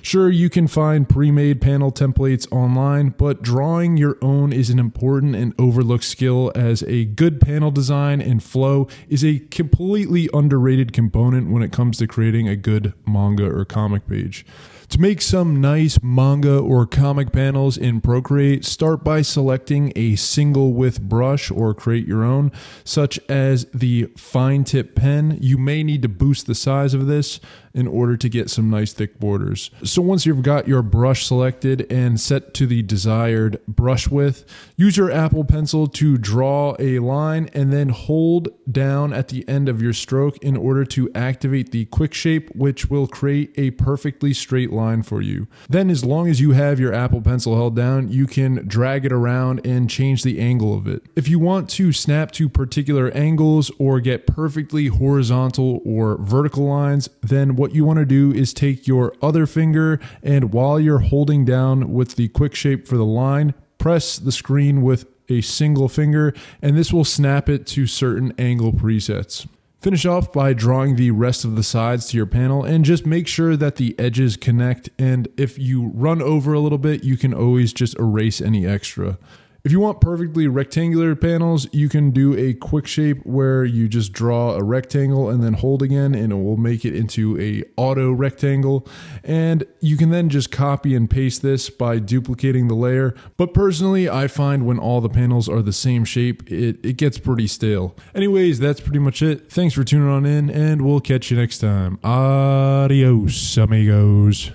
Sure, you can find pre-made panel templates online, but drawing your own is an important and overlooked skill, as a good panel design and flow is a completely underrated component when it comes to creating a good manga or comic page. To make some nice manga or comic panels in Procreate, start by selecting a single width brush or create your own, such as the fine tip pen. You may need to boost the size of this in order to get some nice thick borders. So once you've got your brush selected and set to the desired brush width, use your Apple Pencil to draw a line and then hold down at the end of your stroke in order to activate the quick shape, which will create a perfectly straight line for you. Then, as long as you have your Apple Pencil held down, you can drag it around and change the angle of it. If you want to snap to particular angles or get perfectly horizontal or vertical lines, then what you want to do is take your other finger, and while you're holding down with the quick shape for the line, press the screen with a single finger, and this will snap it to certain angle presets. Finish off by drawing the rest of the sides to your panel, and just make sure that the edges connect, and if you run over a little bit, you can always just erase any extra. If you want perfectly rectangular panels, you can do a quick shape where you just draw a rectangle and then hold again, and it will make it into a auto rectangle. And you can then just copy and paste this by duplicating the layer. But personally, I find when all the panels are the same shape, it gets pretty stale. Anyways, that's pretty much it. Thanks for tuning on in, and we'll catch you next time. Adios, amigos.